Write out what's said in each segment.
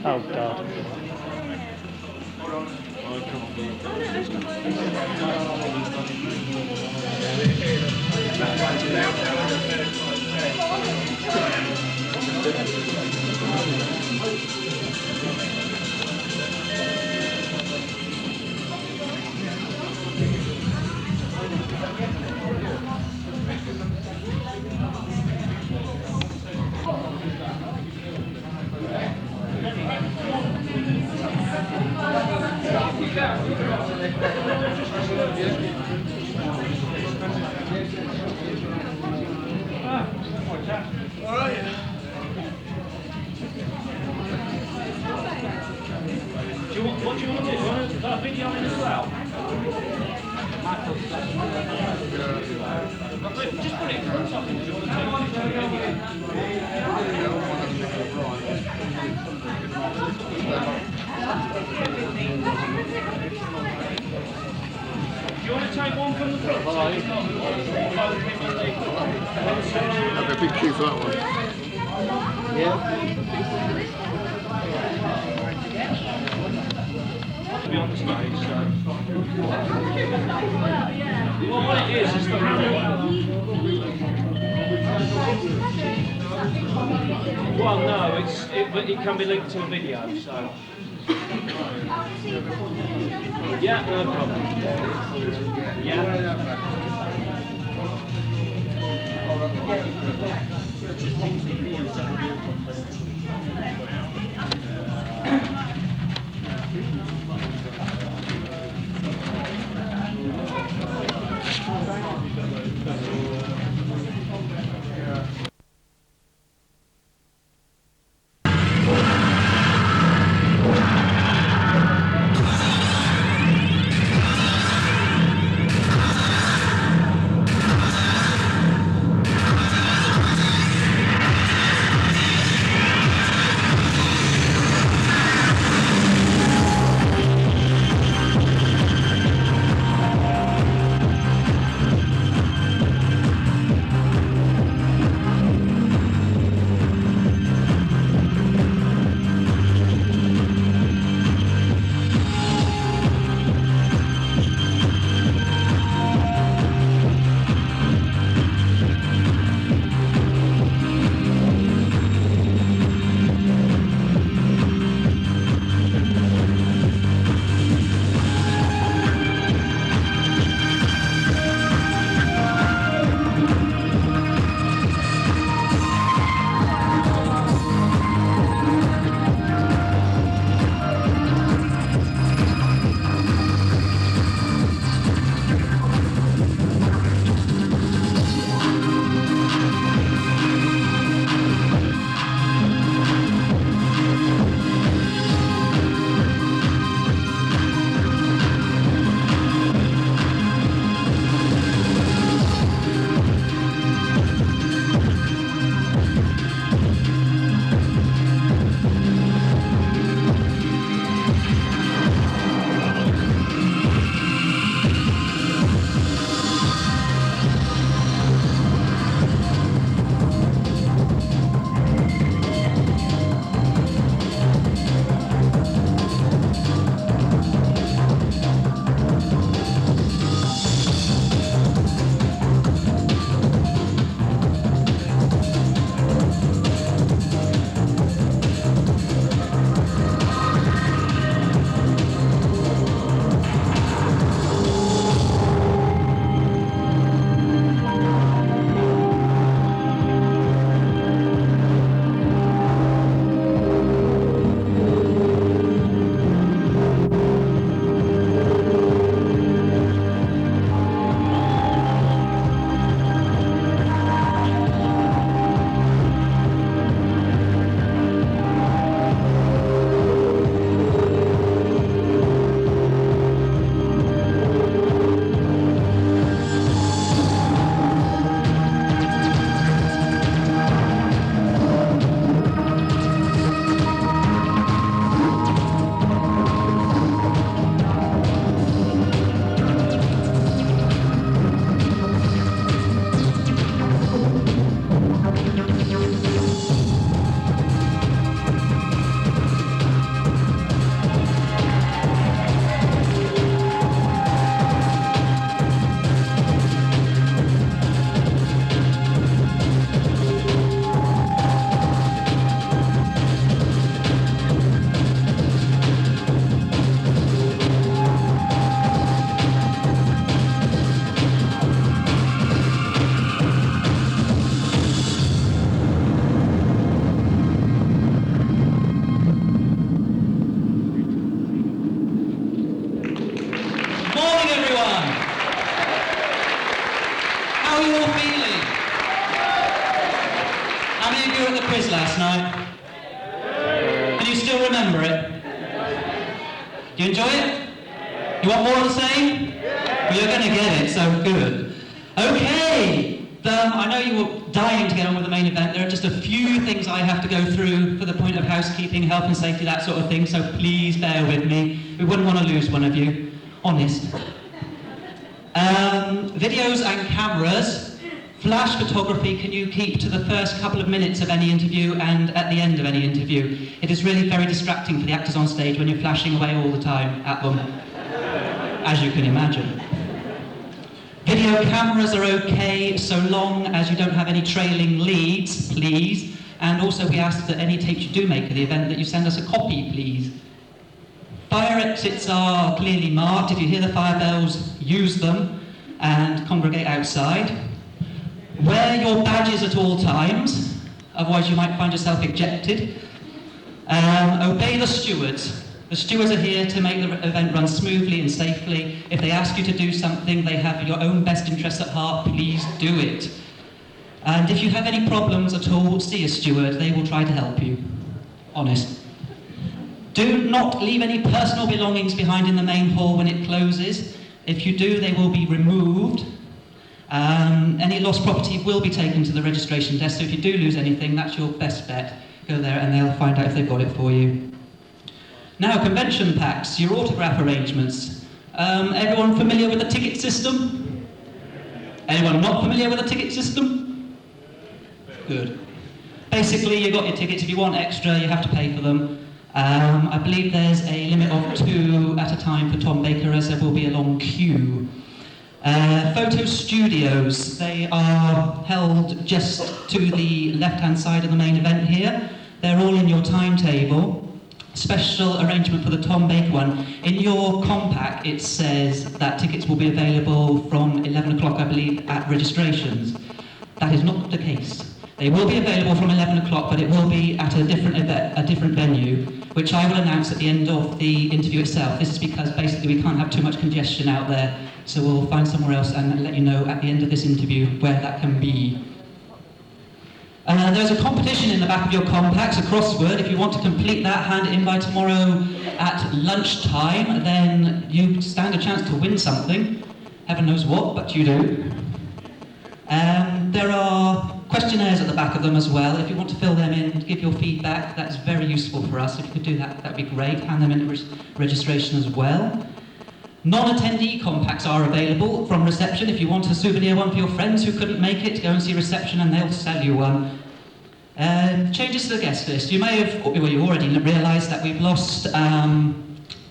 Oh God. What do you want to do? Do you want to start videoing as well? Just put it in front of him. Do you want to take a video? Do you want to take one from the front? Have a big queue for that one. Be on the stage, so. Well, what it is the well, no, but it can be linked to a video, so. Yeah, no problem. Yeah. last night? Can you still remember it? Do you enjoy it? You want more of the same? Well, you're going to get it, so good. Okay, I know you were dying to get on with the main event. There are just a few things I have to go through for the point of housekeeping, health and safety, that sort of thing, so please bear with me. We wouldn't want to lose one of you. Honest. Videos and cameras. Flash photography can you keep to the first couple of minutes of any interview and at the end of any interview. It is really very distracting for the actors on stage when you're flashing away all the time at them, as you can imagine. Video cameras are okay so long as you don't have any trailing leads, please. And also we ask that any tapes you do make of the event that you send us a copy, please. Fire exits are clearly marked. If you hear the fire bells, use them and congregate outside. Wear your badges at all times, otherwise you might find yourself ejected. Obey the stewards. The stewards are here to make the event run smoothly and safely. If they ask you to do something, they have your own best interests at heart, please do it. And if you have any problems at all, see a steward, they will try to help you. Honest. Do not leave any personal belongings behind in the main hall when it closes. If you do, they will be removed. Any lost property will be taken to the registration desk, so if you do lose anything, that's your best bet. Go there and they'll find out if they've got it for you. Now, convention packs, your autograph arrangements. Everyone familiar with the ticket system? Anyone not familiar with the ticket system? Good. Basically, you've got your tickets. If you want extra, you have to pay for them. I believe there's a limit of 2 at a time for Tom Baker, as there will be a long queue. Photo studios, they are held just to the left-hand side of the main event here. They're all in your timetable. Special arrangement for the Tom Baker one. In your compact, it says that tickets will be available from 11 o'clock, I believe, at registrations. That is not the case. They will be available from 11 o'clock, but it will be at a different venue, which I will announce at the end of the interview itself. This is because basically we can't have too much congestion out there, so we'll find somewhere else and let you know at the end of this interview where that can be. There's a competition in the back of your compacts, a crossword. If you want to complete that, hand it in by tomorrow at lunchtime, then you stand a chance to win something. Heaven knows what, but you do. There are questionnaires at the back of them as well. If you want to fill them in, give your feedback, that's very useful for us. If you could do that, that'd be great. Hand them in at registration as well. Non-attendee compacts are available from reception. If you want a souvenir one for your friends who couldn't make it, go and see reception and they'll sell you one. Changes to the guest list. You may have, well, you already realised that we've lost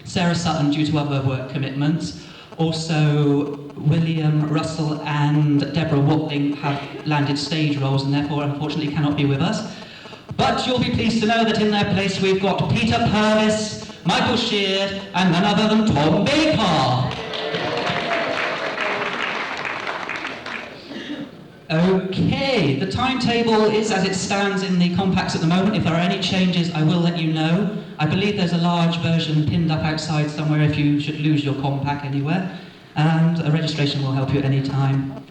Sarah Sutton due to other work commitments. Also, William Russell and Deborah Watling have landed stage roles and therefore unfortunately cannot be with us. But you'll be pleased to know that in their place we've got Peter Purvis, Michael Sheard, and none other than Tom Baker. Okay, the timetable is as it stands in the compacts at the moment. If there are any changes, I will let you know. I believe there's a large version pinned up outside somewhere if you should lose your compact anywhere. And a registration will help you at any time.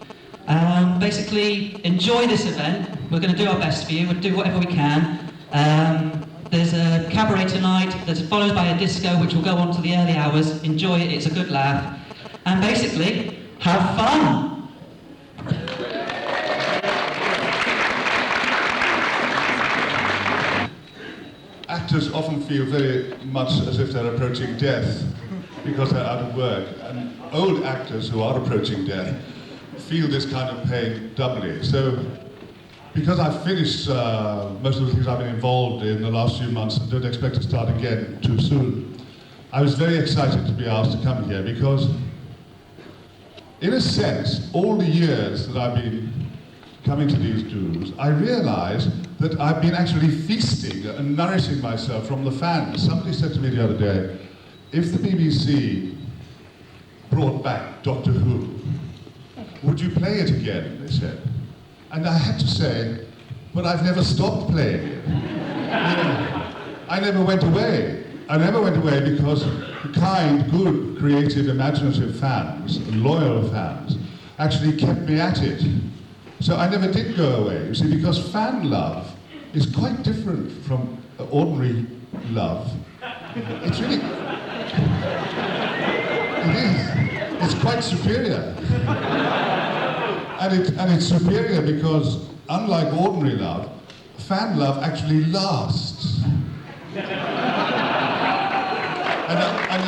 Basically, enjoy this event. We're going to do our best for you. We'll do whatever we can. There's a cabaret tonight that's followed by a disco which will go on to the early hours. Enjoy it, it's a good laugh. And basically, have fun! Actors often feel very much as if they're approaching death because they're out of work. And old actors who are approaching death feel this kind of pain doubly. So, because I've finished most of the things I've been involved in the last few months and don't expect to start again too soon, I was very excited to be asked to come here because, in a sense, all the years that I've been coming to these dues, I realised that I've been actually feasting and nourishing myself from the fans. Somebody said to me the other day, if the BBC brought back Doctor Who, would you play it again, they said. And I had to say, but I've never stopped playing it. You know, I never went away. I never went away because kind, good, creative, imaginative fans, loyal fans, actually kept me at it. So I never did go away, you see, because fan love is quite different from ordinary love. It's really, it is. It's quite superior. And it's superior because, unlike ordinary love, fan love actually lasts. And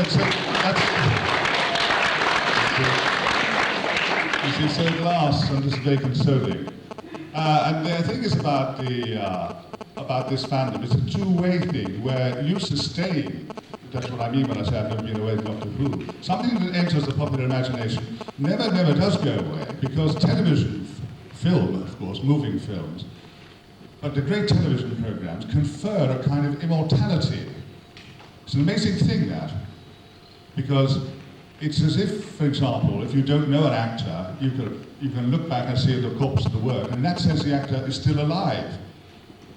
you see, so it lasts, and it's very consoling. And the thing is about this fandom, it's a two-way thing where you sustain. That's what I mean when I say I've never been away from Doctor Who. Something that enters the popular imagination never does go away, because television, film, of course, moving films, but the great television programs confer a kind of immortality. It's an amazing thing, that, because it's as if, for example, if you don't know an actor, you can look back and see the corpse of the work, and in that sense the actor is still alive,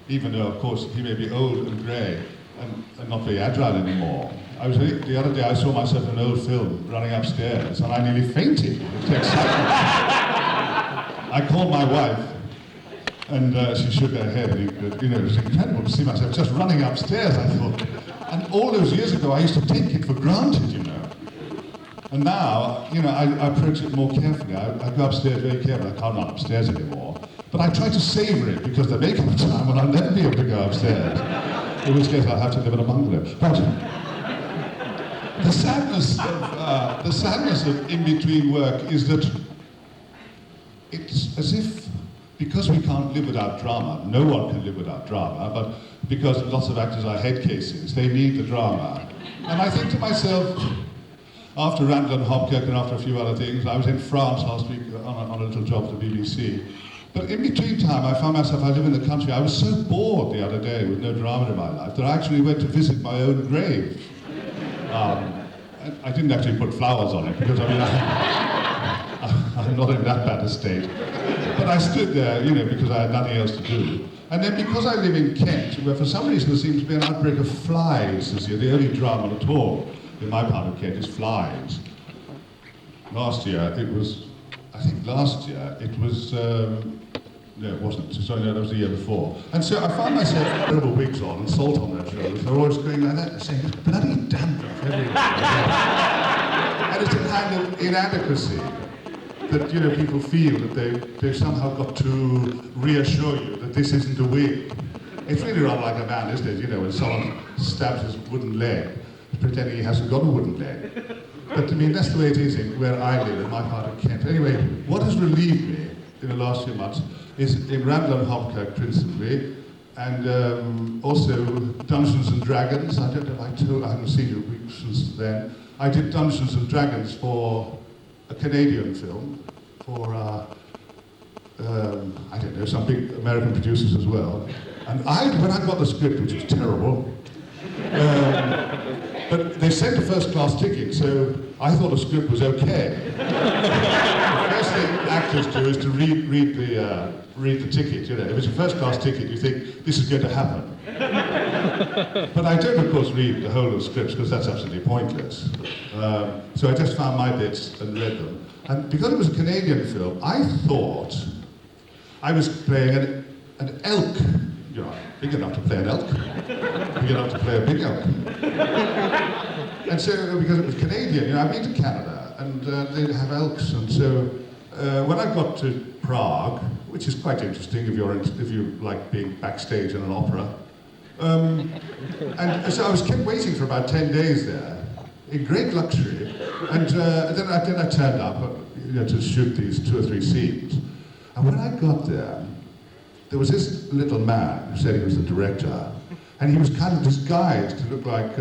even though, of course, he may be old and grey and not very agile anymore. The other day I saw myself in an old film running upstairs, and I nearly fainted. It was exciting. I called my wife, and she shook her head. It was incredible to see myself just running upstairs, I thought. And all those years ago, I used to take it for granted, you know. And now, I approach it more carefully. I go upstairs very carefully. I can't run upstairs anymore. But I try to savor it, because there may come a time when I'll never be able to go upstairs. In which case, I'll have to live in a bungalow. But the sadness of in-between work is that it's as if, because we can't live without drama, no one can live without drama, but because lots of actors are head cases, they need the drama. And I think to myself, after Randall and Hopkirk and after a few other things, I was in France last week on a little job for the BBC. But in between time, I found myself, I live in the country, I was so bored the other day with no drama in my life that I actually went to visit my own grave. I didn't actually put flowers on it, because I'm not in that bad a state. But I stood there, because I had nothing else to do. And then because I live in Kent, where for some reason there seems to be an outbreak of flies this year, the only drama at all in my part of Kent is flies. Last year it was, no, it wasn't. Sorry, no, that was the year before. And so I found myself with terrible wigs on and salt on their shoulders. They're always going like that and saying, "There's bloody dandruff everywhere." And it's a kind of inadequacy that people feel that they've somehow got to reassure you that this isn't a wig. It's really rather like a man, isn't it? When someone stabs his wooden leg, pretending he hasn't got a wooden leg. But I mean, that's the way it is where I live, in my part of Kent. Anyway, what has relieved me in the last few months is in Randall and Hopkirk principally, and also Dungeons and Dragons. I don't know if I haven't seen you since then. I did Dungeons and Dragons for a Canadian film, for, I don't know, some big American producers as well. And when I got the script, which was terrible, but they sent a first-class ticket, so I thought the script was okay. The first thing actors do is to read the ticket. If it's a first-class ticket, you think this is going to happen. But I don't, of course, read the whole of the scripts because that's absolutely pointless. So I just found my bits and read them. And because it was a Canadian film, I thought I was playing an elk. Big enough to play an elk, big enough to play a big elk. And so, because it was Canadian, I've been to Canada, and they have elks, and so when I got to Prague, which is quite interesting if you like being backstage in an opera, and so I kept waiting for about 10 days there, in great luxury, and then I turned up to shoot these 2 or 3 scenes, and when I got there was this little man who said he was the director, and he was kind of disguised to look like,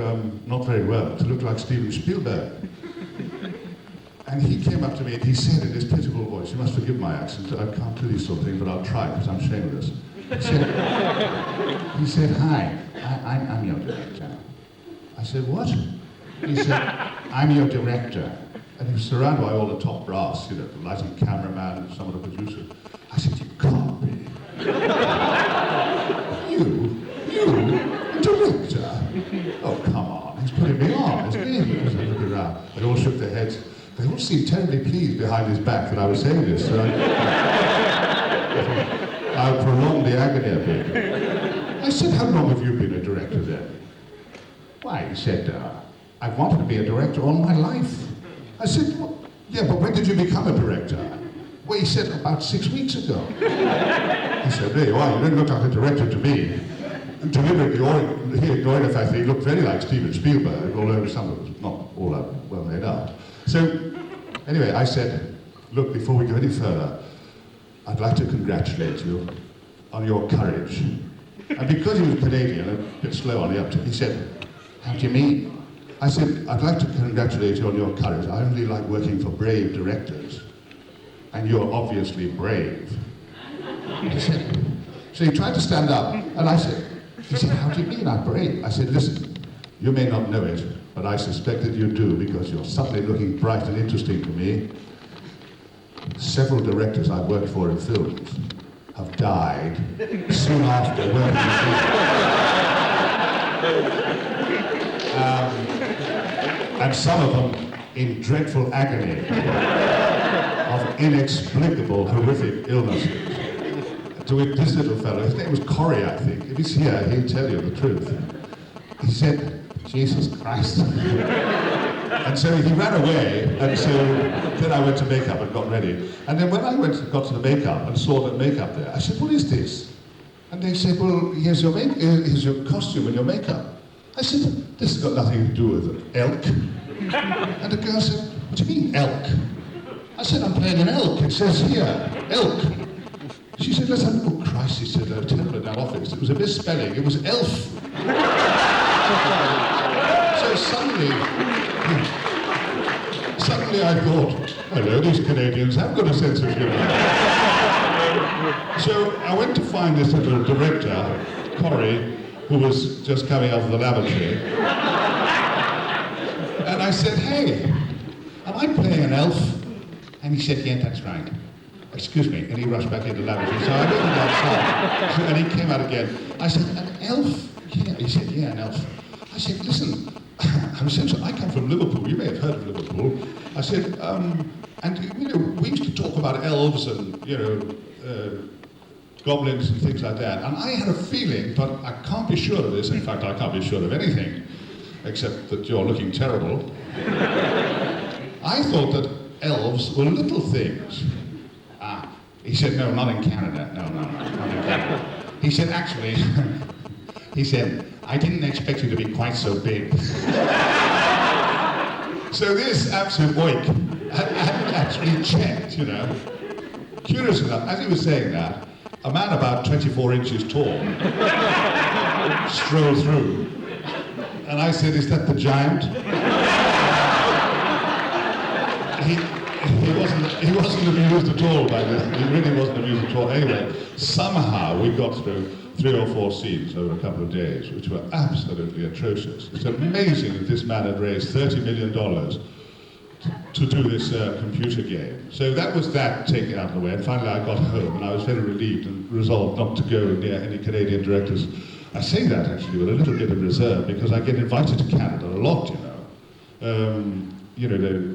not very well, to look like Steven Spielberg. And he came up to me and he said in his pitiful voice, you must forgive my accent, I can't do this sort of thing, but I'll try because I'm shameless. He said, hi, I'm your director. I said, what? He said, I'm your director. And he was surrounded by all the top brass, the lighting cameraman and some of the producers. I said, you can't be. You, director? Oh, come on, he's putting me on, isn't he? As I look around, they all shook their heads. They all seemed terribly pleased behind his back that I was saying this. So I prolonged the agony a bit. I said, how long have you been a director then? Why, he said, I've wanted to be a director all my life. I said, well, yeah, but when did you become a director? Well, he said, about 6 weeks ago. He said, there you are, you don't look like a director to me. And deliberately he ignored the fact that he looked very like Steven Spielberg, although some of it was not all that well made up. So, anyway, I said, look, before we go any further, I'd like to congratulate you on your courage. And because he was Canadian, a bit slow on the uptake, he said, how do you mean? I said, I'd like to congratulate you on your courage. I only like working for brave directors. And you're obviously brave. He said, so he tried to stand up, and I said, he said, how do you mean I'm brave? I said, listen, you may not know it, but I suspect that you do because you're suddenly looking bright and interesting to me. Several directors I've worked for in films have died soon after working in films. And some of them in dreadful agony of inexplicable, horrific illnesses. To this little fellow, his name was Corey, I think. If he's here, he'll tell you the truth. He said, Jesus Christ. And so he ran away, and so then I went to makeup and got ready. And then when I got to the makeup and saw the makeup there, I said, what is this? And they said, well, here's your costume and your makeup. I said, this has got nothing to do with an elk. And the girl said, what do you mean, elk? I said, I'm playing an elk. It says here, elk. She said, listen, oh Christ, he said, tell her in that office. It was a misspelling, it was elf. So suddenly I thought, hello, these Canadians have got a sense of humor. So I went to find this little director, Corey, who was just coming out of the lavatory. And I said, hey, am I playing an elf? And he said, yeah, that's right. Excuse me, and he rushed back into the lavatory. So I went outside, and he came out again. I said, an elf? Yeah. He said, yeah, an elf. I said, listen, I come from Liverpool. You may have heard of Liverpool. I said, and you know, we used to talk about elves and goblins and things like that. And I had a feeling, but I can't be sure of this. In fact, I can't be sure of anything, except that you're looking terrible. I thought that elves were little things. He said, no, not in Canada. No, not in Canada. He said, actually, he said, I didn't expect you to be quite so big. So this absolute oik hadn't actually checked, you know. Curious enough, as he was saying that, a man about 24 inches tall strolled through. And I said, is that the giant? He wasn't amused at all by this. He really wasn't amused at all. Anyway, somehow we got through 3 or 4 scenes over a couple of days, which were absolutely atrocious. It's amazing that this man had raised $30 million to do this computer game. So that was that taken out of the way. And finally I got home and I was very relieved and resolved not to go near any Canadian directors. I say that actually with a little bit of reserve because I get invited to Canada a lot, you know.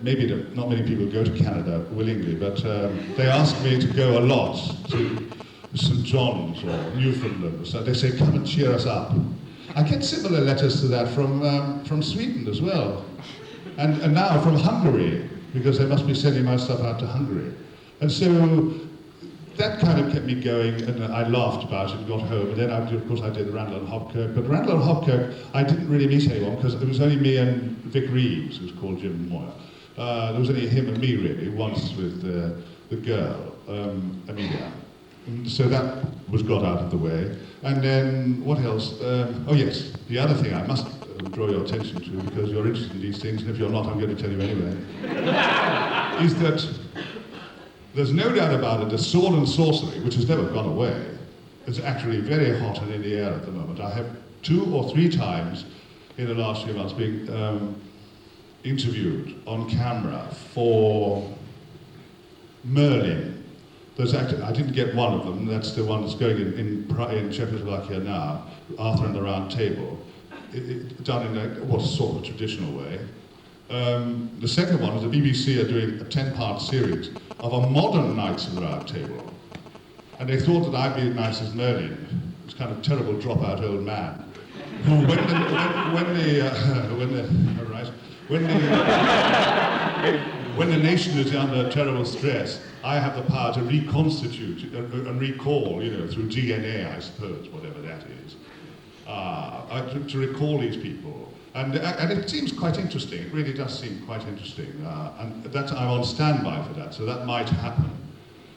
Maybe not many people go to Canada willingly, but they ask me to go a lot to St. John's or Newfoundland. So they say, come and cheer us up. I get similar letters to that from Sweden as well. And now from Hungary, because they must be sending my stuff out to Hungary. And so that kind of kept me going, and I laughed about it and got home. And then, of course, I did Randall and Hopkirk. But Randall and Hopkirk, I didn't really meet anyone, because it was only me and Vic Reeves, who was called Jim Moyer. There was only him and me, really, once with the girl, Amelia. And so that was got out of the way. And then, what else? Oh yes, the other thing I must draw your attention to, because you're interested in these things, and if you're not, I'm going to tell you anyway, is that there's no doubt about it, the sword and sorcery, which has never gone away, is actually very hot and in the air at the moment. I have 2 or 3 times in the last few months been interviewed on camera for Merlin. There's actually, I didn't get one of them, that's the one that's going in Czechoslovakia now, Arthur and the Round Table, done in a sort of traditional way. The second one is the BBC are doing a 10-part series of a modern Knights of the Round Table. And they thought that I'd be as nice as Merlin. this kind of terrible dropout old man, who when the nation is under terrible stress, I have the power to reconstitute and recall, through DNA, I suppose, whatever that is, to recall these people. And it seems quite interesting. It really does seem quite interesting. And I'm on standby for that, so that might happen.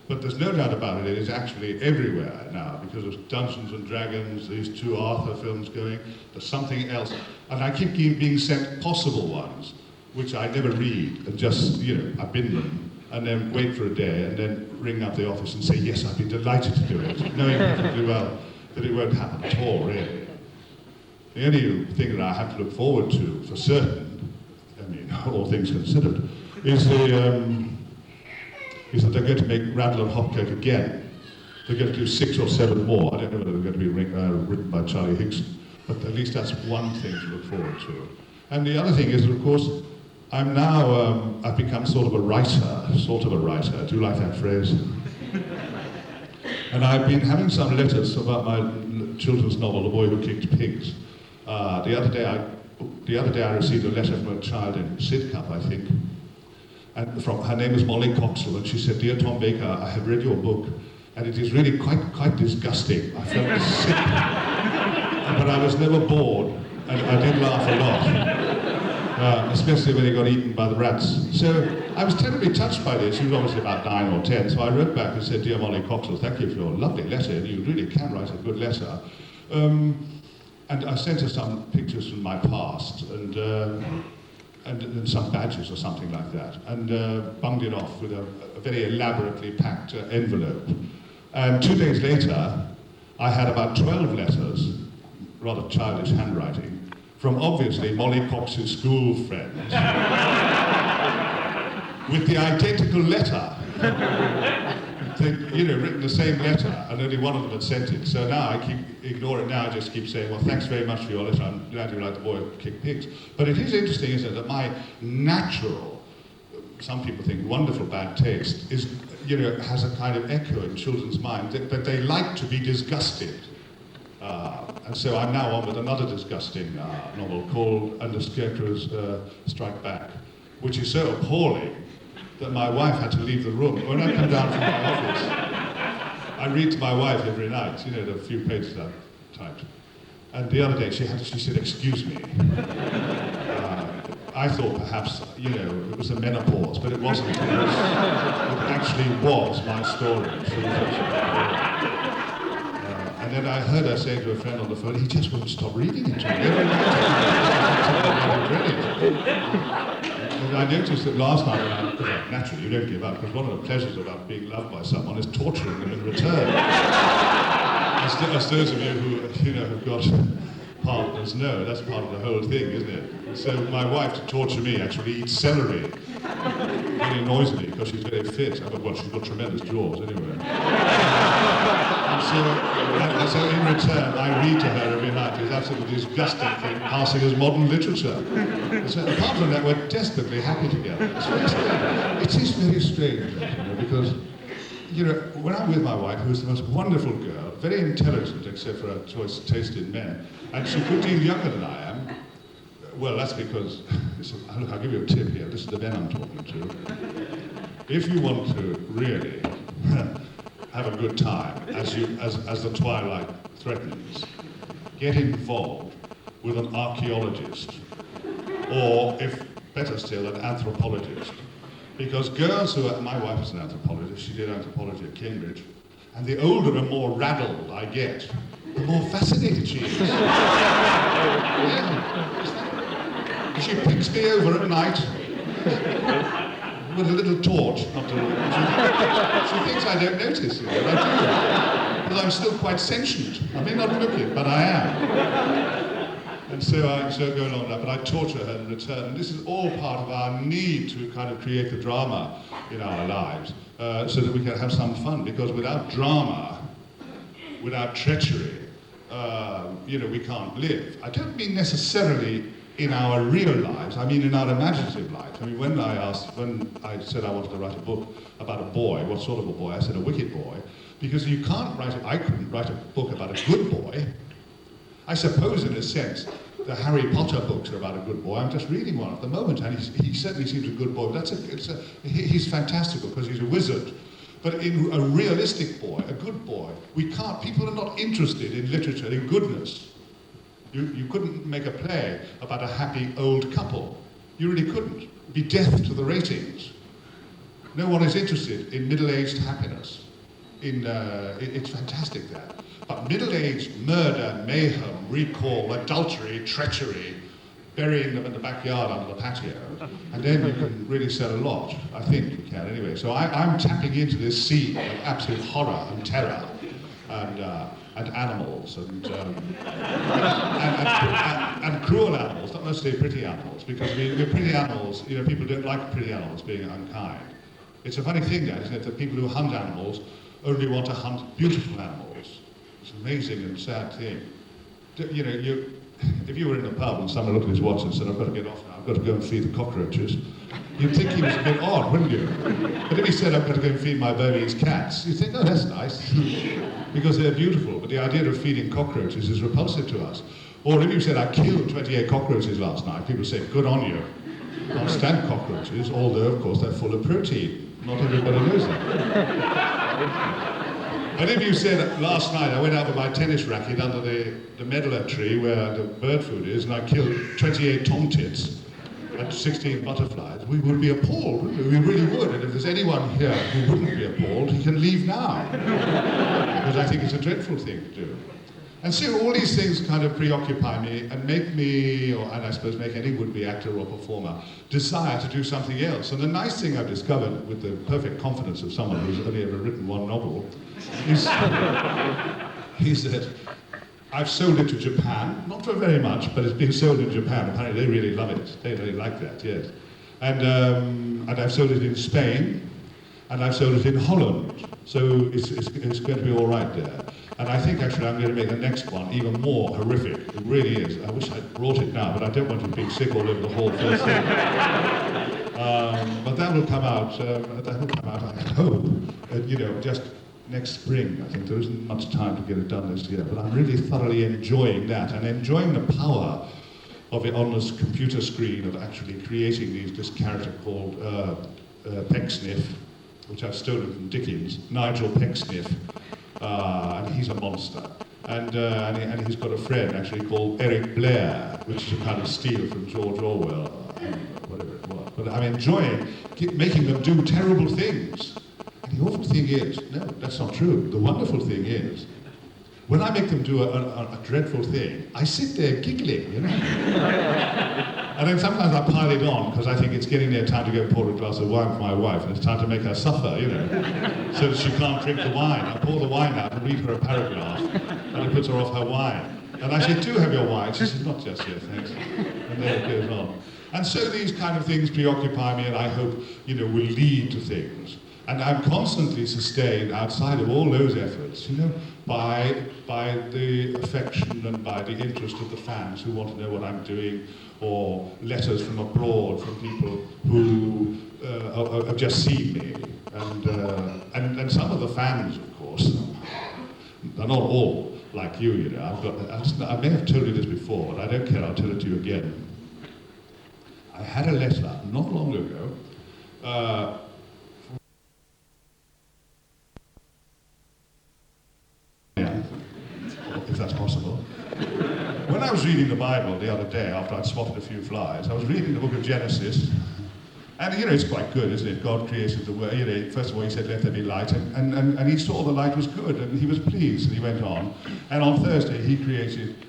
But there's no doubt about it, it is actually everywhere now, because of Dungeons and Dragons, these 2 Arthur films going, there's something else. And I keep being sent possible ones, which I never read, and just, I bin them, and then wait for a day, and then ring up the office and say, yes, I'd be delighted to do it, knowing perfectly well that it won't happen at all, really. The only thing that I have to look forward to, for certain, all things considered, is that they're going to make Rattle and Hopcake again. They're going to do 6 or 7 more. I don't know whether they're going to be written by Charlie Hickson, but at least that's one thing to look forward to. And the other thing is, of course, I'm now, I've become sort of a writer. I do like that phrase. And I've been having some letters about my children's novel, The Boy Who Kicked Pigs. The other day I received a letter from a child in Sidcup, I think. And her name is Molly Coxell, and she said, "Dear Tom Baker, I have read your book, and it is really quite disgusting. I felt sick, but I was never bored, and I did laugh a lot, especially when he got eaten by the rats." So I was terribly touched by this. She was obviously about 9 or 10, so I wrote back and said, "Dear Molly Coxell, thank you for your lovely letter, and you really can write a good letter." And I sent her some pictures from my past, and some badges or something like that, and bunged it off with a very elaborately packed envelope. And 2 days later, I had about 12 letters, rather childish handwriting, from obviously Molly Cox's school friends, with the identical letter. They'd, written the same letter, and only one of them had sent it. So now I keep ignoring it. Now I just keep saying, "Well, thanks very much for your letter. I'm glad you like The Boy Who Kicked Pigs." But it is interesting, isn't it, that my natural, some people think wonderful bad taste, is, has a kind of echo in children's minds that they like to be disgusted. And so I'm now on with another disgusting novel called And the Scarecrows Strike Back, which is so appalling that my wife had to leave the room. When I come down from my office, I read to my wife every night, the few pages I've typed. And the other day she said, "Excuse me." I thought perhaps, it was the menopause, but it wasn't. It actually was my story. And then I heard her say to a friend on the phone, "He just won't stop reading it to me every night." And I noticed that last night, naturally you don't give up, because one of the pleasures about being loved by someone is torturing them in return. As those of you who have got partners know, that's part of the whole thing, isn't it? So my wife, to torture me, actually eats celery very noisily because she's very fit. Well, she's got tremendous jaws anyway. And so in return, I read to her every night this absolutely disgusting thing passing as modern literature. So apart from that, we're desperately happy together. It is very strange, because when I'm with my wife, who is the most wonderful girl, very intelligent except for her choice taste in men, and she's a good deal younger than I am. Well, that's because, look, I'll give you a tip here. This is the men I'm talking to. If you want to really have a good time as the twilight threatens, get involved with an archaeologist, or, if better still, an anthropologist. Because girls my wife is an anthropologist, she did anthropology at Cambridge, and the older and more raddled I get, the more fascinated she is. Yeah. She picks me over at night with a little torch. She thinks I don't notice, but I do. Because I'm still quite sentient. I may not look it, but I am. And so I go along that, but I torture her in return. And this is all part of our need to kind of create the drama in our lives, so that we can have some fun. Because without drama, without treachery, we can't live. I don't mean necessarily in our real lives, I mean in our imaginative lives. I mean, when I said I wanted to write a book about a boy, what sort of a boy, I said a wicked boy. Because you can't write, I couldn't write a book about a good boy. I suppose in a sense, the Harry Potter books are about a good boy. I'm just reading one at the moment, and he certainly seems a good boy. He's fantastical because he's a wizard. But in a realistic boy, a good boy, people are not interested in literature, in goodness. You couldn't make a play about a happy old couple. You really couldn't. It'd be death to the ratings. No one is interested in middle-aged happiness. It's fantastic that. But middle-aged murder, mayhem, recall, adultery, treachery, burying them in the backyard under the patio, and then you can really sell a lot. I think you can anyway. So I'm tapping into this sea of absolute horror and terror, and animals and cruel animals, not necessarily pretty animals, because with pretty animals, people don't like pretty animals being unkind. It's a funny thing, that, isn't it, that people who hunt animals only want to hunt beautiful animals. It's an amazing and sad thing. If you were in a pub and someone looked at his watch and said, I've got to get off now, I've got to go and feed the cockroaches, you'd think he was a bit odd, wouldn't you? But if he said, I've got to go and feed my Burmese cats, you'd think, oh, that's nice, because they're beautiful. But the idea of feeding cockroaches is repulsive to us. Or if you said, I killed 28 cockroaches last night, people say, good on you. I can't stand cockroaches, although, of course, they're full of protein. Not everybody knows that. And if you said, last night I went out with my tennis racket under the medlar tree where the bird food is, and I killed 28 tomtits and 16 butterflies, we would be appalled, wouldn't we? We really would. And if there's anyone here who wouldn't be appalled, he can leave now. Because I think it's a dreadful thing to do. And so all these things kind of preoccupy me and make me, and I suppose make any would-be actor or performer, desire to do something else. And the nice thing I've discovered, with the perfect confidence of someone who's only ever written one novel, is that I've sold it to Japan, not for very much, but it's been sold in Japan. Apparently they really love it. They really like that, yes. And I've sold it in Spain, and I've sold it in Holland. So it's going to be all right there. And I think actually I'm going to make the next one even more horrific. It really is. I wish I'd brought it now, but I don't want it being sick all over the hall first thing. But that will come out, I hope, just next spring. I think there isn't much time to get it done this year, but I'm really thoroughly enjoying that and enjoying the power of it on this computer screen of actually creating this character called Pecksniff, which I've stolen from Dickens, Nigel Pecksniff. And he's a monster. And he's got a friend actually called Eric Blair, which is a kind of steal from George Orwell, whatever it was. But I'm enjoying making them do terrible things. And the awful thing is, no, that's not true. The wonderful thing is, when I make them do a dreadful thing, I sit there giggling, And then sometimes I pile it on because I think it's getting near time to go pour a glass of wine for my wife, and it's time to make her suffer, so that she can't drink the wine. I pour the wine out and read her a paragraph, and it puts her off her wine. And I say, do have your wine. She says, not just yet, thanks. And then it goes on. And so these kind of things preoccupy me, and I hope, will lead to things. And I'm constantly sustained outside of all those efforts, by the affection and by the interest of the fans who want to know what I'm doing, or letters from abroad from people who have just seen me. And some of the fans, of course, they're not all like you, I may have told you this before, but I don't care, I'll tell it to you again. I had a letter not long ago, if that's possible. When I was reading the Bible the other day, after I'd swatted a few flies, I was reading the book of Genesis, and it's quite good, isn't it? God created the world. First of all, he said, let there be light, and he saw the light was good, and he was pleased, and he went on. And on Thursday, he created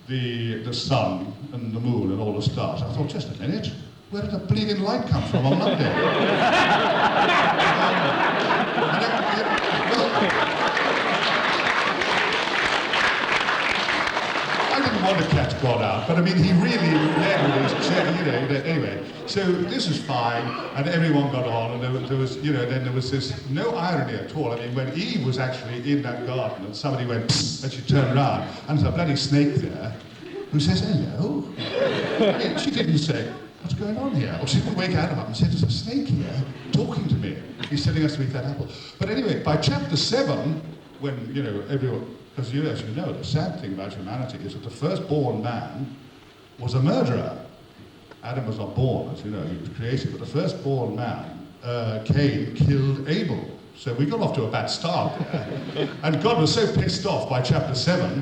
the sun and the moon and all the stars. I thought, just a minute, where did the bleeding light come from on Monday? I didn't want to catch God out, but he really led with his chair, anyway. So this is fine, and everyone got on, and there was, then there was this, no irony at all. When Eve was actually in that garden, and somebody went, psst, and she turned around, and there's a bloody snake there, who says, hello. She didn't say, what's going on here? Or she didn't wake Adam up and say, there's a snake here talking to me. He's telling us to eat that apple. But anyway, by chapter 7, when, you know, everyone, because as you know, the sad thing about humanity is that the firstborn man was a murderer. Adam was not born, as you know, he was created, but the firstborn man, Cain, killed Abel. So we got off to a bad start there. And God was so pissed off by chapter 7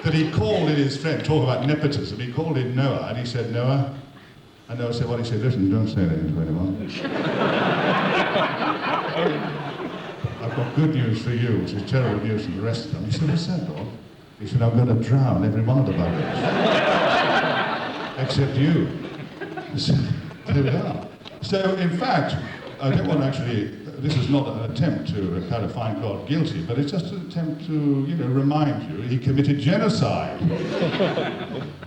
that he called in his friend, talk about nepotism, he called in Noah and he said, Noah, and Noah said, what? He said, listen, don't say anything to anyone. I've got good news for you, which is terrible news for the rest of them. He said, what's that, Lord? He said, I'm going to drown every one of the buggers. Except you. So, there we are. So, in fact, I don't want to actually, this is not an attempt to kind of find God guilty, but it's just an attempt to, you know, remind you he committed genocide.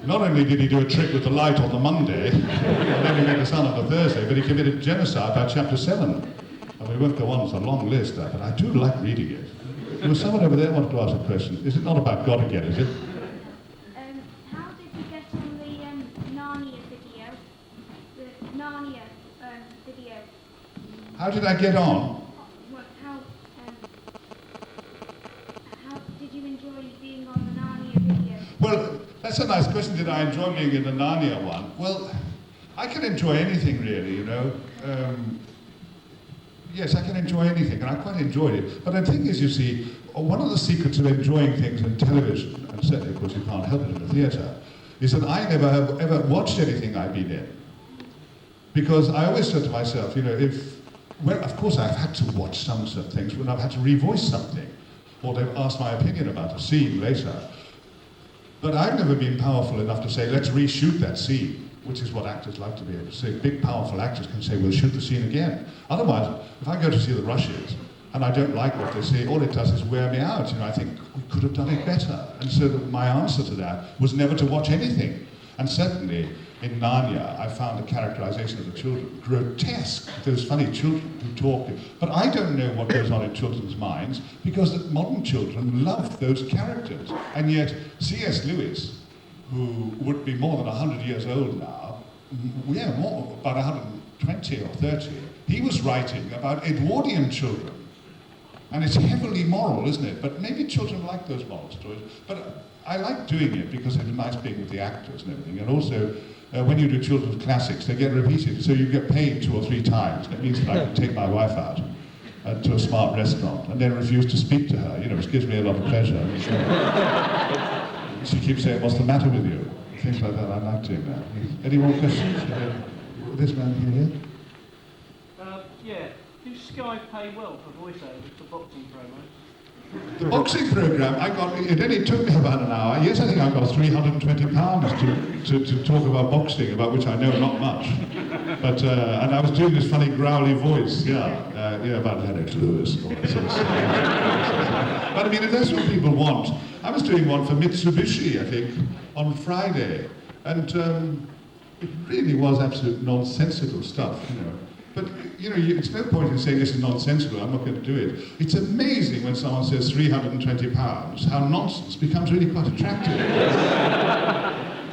Not only did he do a trick with the light on the Monday, and then he made the sun on the Thursday, but he committed genocide by chapter 7. And we won't go on, it's a long list, but I do like reading it. There was someone over there wanted to ask a question. Is it not about God again, is it? How did you get on the Narnia video? The Narnia video? How did I get on? How did you enjoy being on the Narnia video? Well, that's a nice question. Did I enjoy being in the Narnia one? Well, I can enjoy anything really, you know. Yes, I can enjoy anything, and I quite enjoyed it. But the thing is, you see, one of the secrets of enjoying things in television, and certainly, of course, you can't help it in the theatre, is that I never have ever watched anything I've been in. Because I always said to myself, you know, well, of course I've had to watch some things when I've had to revoice something, or they've asked my opinion about a scene later. But I've never been powerful enough to say, let's reshoot that scene, which is what actors like to be able to say. Big, powerful actors can say, we'll shoot the scene again. Otherwise, if I go to see the Rushes, and I don't like what they say, all it does is wear me out. You know, I think we could have done it better. And so my answer to that was never to watch anything. And certainly, in Narnia, I found the characterization of the children grotesque. Those funny children who talk. But I don't know what goes on in children's minds, because the modern children love those characters. And yet, C.S. Lewis, who would be more than 100 years old now, yeah, more, about 120 or 30, he was writing about Edwardian children. And it's heavily moral, isn't it? But maybe children like those moral stories. But I like doing it because it's nice being with the actors and everything. And also, when you do children's classics, they get repeated. So you get paid 2 or 3 times. That means that I can take my wife out to a smart restaurant and then refuse to speak to her, you know, which gives me a lot of pleasure. She keeps saying, what's the matter with you? Things like that. I like doing that. Any more questions? This man here? Yeah. Do Sky pay well for voiceovers for boxing promos? The boxing programme, it only took me about an hour. Yes, I think I got £320 to talk about boxing, about which I know not much. But, and I was doing this funny growly voice, about Lennox Lewis and all that sort of stuff. But I mean, if that's what people want, I was doing one for Mitsubishi, I think, on Friday. And it really was absolute nonsensical stuff, you know. But, you know, it's no point in saying this is nonsensical, I'm not going to do it. It's amazing when someone says £320, how nonsense becomes really quite attractive.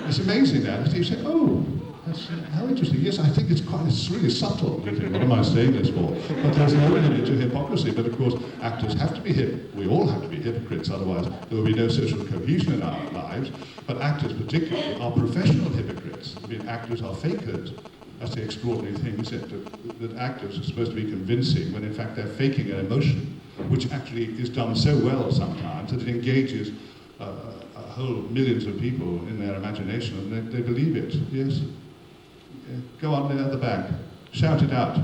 It's amazing that. You say, oh, that's, how interesting. Yes, I think it's really subtle. You think, what am I saying this for? But there's no limit to hypocrisy. But of course, actors have to be we all have to be hypocrites, otherwise there will be no social cohesion in our lives. But actors particularly are professional hypocrites. I mean, actors are fakers. That's the extraordinary thing, is that actors are supposed to be convincing when in fact they're faking an emotion, which actually is done so well sometimes that it engages a whole millions of people in their imagination, and they believe it. Yes? Yeah. Go on there at the back. Shout it out.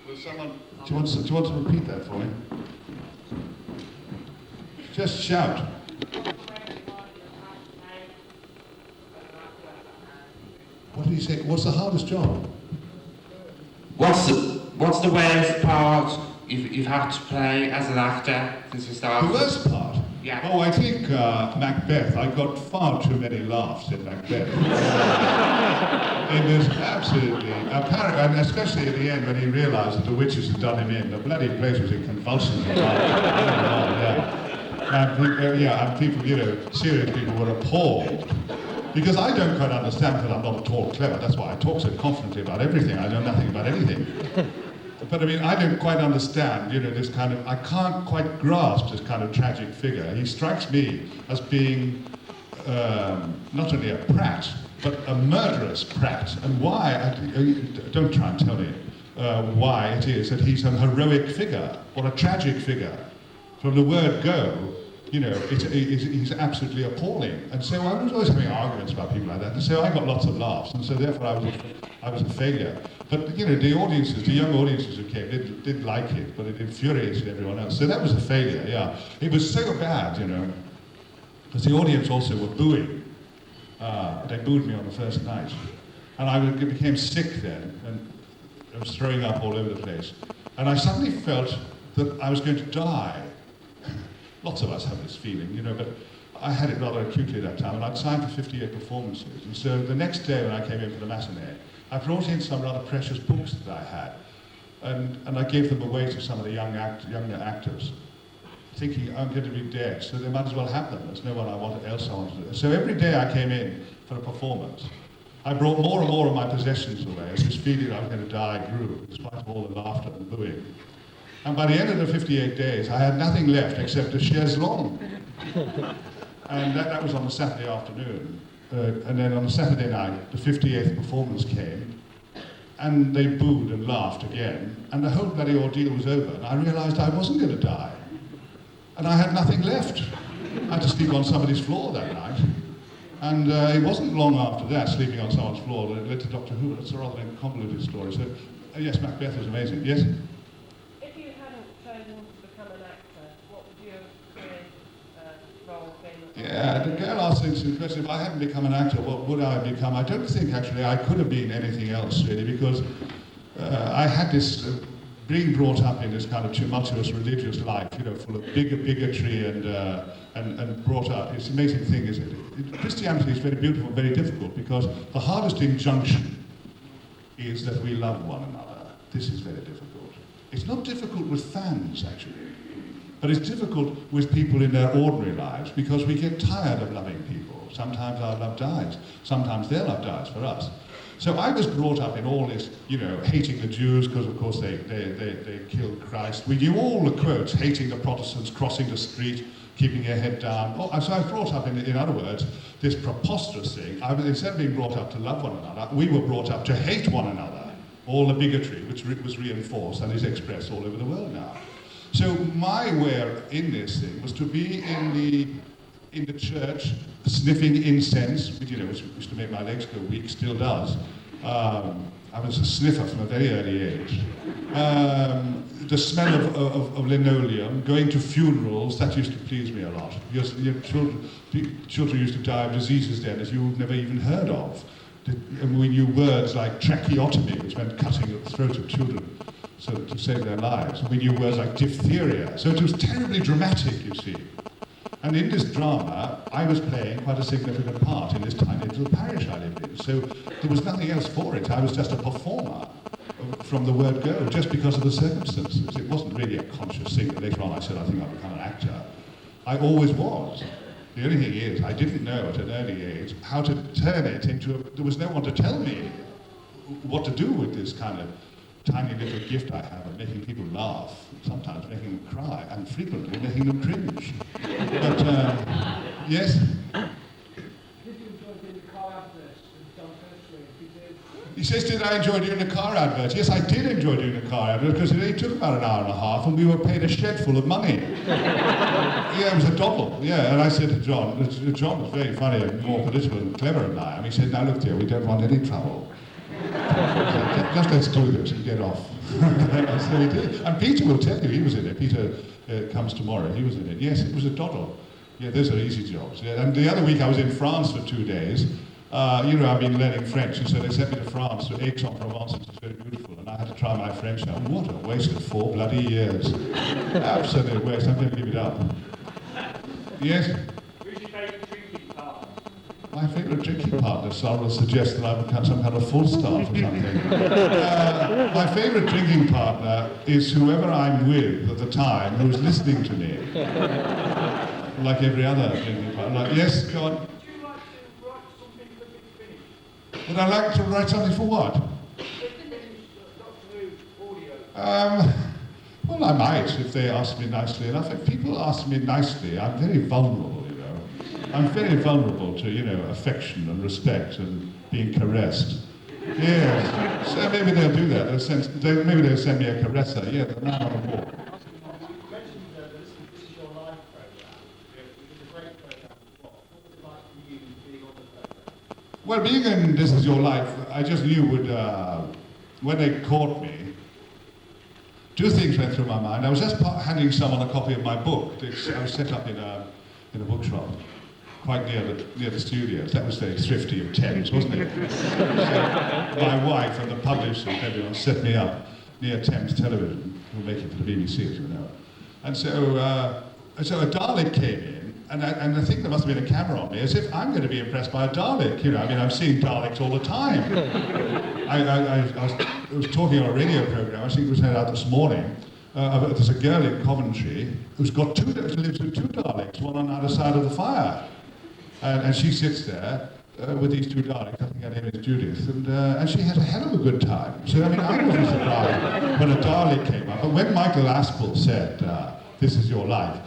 Will someone, do you want to repeat that for me? Just shout. What did he say? What's the hardest job? What's the worst part you've had to play as an actor since you started? The worst part? Yeah. Oh, I think Macbeth. I got far too many laughs in Macbeth. It was absolutely apparent, and especially at the end when he realised that the witches had done him in. The bloody place was in convulsions. And people, you know, serious people were appalled. Because I don't quite understand, because I'm not at all clever. That's why I talk so confidently about everything. I know nothing about anything. But I mean, I don't quite understand, this kind of, I can't quite grasp this kind of tragic figure. He strikes me as being not only a prat, but a murderous prat. And why, don't try and tell me why it is that he's an heroic figure, or a tragic figure. From the word go, he's absolutely appalling. And so I was always having arguments about people like that. And so I got lots of laughs, and so therefore I was a failure. But the audiences, the young audiences who came, did like it, but it infuriated everyone else. So that was a failure, yeah. It was so bad, because the audience also were booing. They booed me on the first night. And I became sick then, and I was throwing up all over the place. And I suddenly felt that I was going to die. Lots of us have this feeling, but I had it rather acutely at that time, and I'd signed for 58 performances. And so the next day when I came in for the matinee, I brought in some rather precious books that I had, and I gave them away to some of the younger actors, thinking I'm going to be dead, so they might as well have them. There's no one else I wanted to. So every day I came in for a performance, I brought more and more of my possessions away, as this feeling I was going to die grew, in spite of all the laughter and booing. And by the end of the 58 days, I had nothing left except a chaise longue. And that was on the Saturday afternoon. And then on the Saturday night, the 58th performance came, and they booed and laughed again, and the whole bloody ordeal was over, and I realised I wasn't going to die. And I had nothing left. I had to sleep on somebody's floor that night. And it wasn't long after that, sleeping on someone's floor, that it led to Doctor Who. That's a rather convoluted story. So, yes, Macbeth was amazing. Yes? If you hadn't chosen to become an actor, what would your career role have been? Yeah, the girl asked the question, if I hadn't become an actor, what would I have become? I don't think, actually, I could have been anything else, really, because I had this, being brought up in this kind of tumultuous religious life, full of bigotry and brought up. It's an amazing thing, isn't it? Christianity is very beautiful, very difficult, because the hardest injunction is that we love one another. This is very difficult. It's not difficult with fans, actually, but it's difficult with people in their ordinary lives, because we get tired of loving people. Sometimes our love dies. Sometimes their love dies for us. So I was brought up in all this, hating the Jews, because of course they killed Christ. We knew all the quotes, hating the Protestants, crossing the street, keeping your head down. So I was brought up, in other words, this preposterous thing. Instead of being brought up to love one another, we were brought up to hate one another. All the bigotry, which was reinforced and is expressed all over the world now. So my way in this thing was to be in the church, sniffing incense, which used to make my legs go weak, still does. I was a sniffer from a very early age. The smell of linoleum, going to funerals, that used to please me a lot. Because children used to die of diseases then that you've never even heard of. And we knew words like tracheotomy, which meant cutting the throat of children so to save their lives. And we knew words like diphtheria. So it was terribly dramatic, you see. And in this drama, I was playing quite a significant part in this tiny little parish I lived in. So there was nothing else for it. I was just a performer from the word go, just because of the circumstances. It wasn't really a conscious thing. Later on I said, I think I'll become an actor. I always was. The only thing is, I didn't know at an early age how to turn it into there was no one to tell me what to do with this kind of tiny little gift I have of making people laugh, sometimes making them cry, and frequently making them cringe. But, yes? Did you enjoy doing the car adverts with John Pertwee? If you did? He says, did I enjoy doing the car adverts? Yes, I did enjoy doing the car adverts, because it only took about an hour and a half, and we were paid a shed full of money. Yeah, it was a doddle. Yeah, and I said to John was very funny and more political and clever than I am. He said, now look dear, we don't want any trouble. Just let's do this and get off. So he did. And Peter will tell you, he was in it. Peter comes tomorrow, he was in it. Yes, it was a doddle. Yeah, those are easy jobs. Yeah. And the other week I was in France for 2 days. I've been learning French, and so they sent me to France to Aix-en-Provence, which is very beautiful, and I had to try my French out. What a waste of 4 bloody years. Absolute waste. I'm going to give it up. Yes? Who's your favourite drinking partner? My favourite drinking partner, so I will suggest that I've become some kind of full staff or something. My favourite drinking partner is whoever I'm with at the time who's listening to me. Like every other drinking partner. Like, yes, go on. Would you like to write something Would I like to write something for what? Well, I might if they ask me nicely enough. If people ask me nicely, I'm very vulnerable, you know. I'm very vulnerable to, you know, affection and respect and being caressed. Yes. So maybe they'll do that. Maybe they'll send me a caresser. Yeah, the man on the wall. You mentioned that this is your live program, which is a great program to watch. What was it like for you being on the program? Well, being in This Is Your Life, I just knew when they caught me, two things went through my mind. I was just handing someone a copy of my book. I was set up in a bookshop quite near the studios. That was very thrifty of Thames, wasn't it? So my wife and the publisher and everyone set me up near Thames Television, who make it for the BBC, as you know. And so a Dalek came in, and I think there must have been a camera on me, as if I'm going to be impressed by a Dalek. You know, I mean, I'm seeing Daleks all the time. I was talking on a radio program, I think it was heard out this morning. There's a girl in Coventry who lives with two Daleks, one on either side of the fire. And she sits there with these two Daleks, I think her name is Judith, and she had a hell of a good time. So, I mean, I wasn't surprised when a Dalek came up. But when Michael Aspel said, "This is your life,"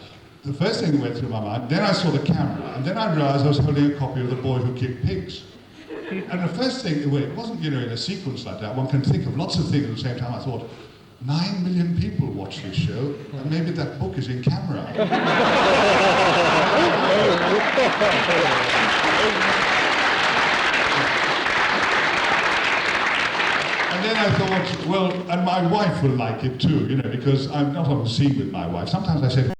the first thing that went through my mind, then I saw the camera, and then I realized I was holding a copy of The Boy Who Kicked Pigs. And the first thing, well, it wasn't, you know, in a sequence like that. One can think of lots of things at the same time. I thought, 9 million people watch this show, and maybe that book is in camera. And then I thought, well, and my wife will like it too, you know, because I'm not on the scene with my wife. Sometimes I say,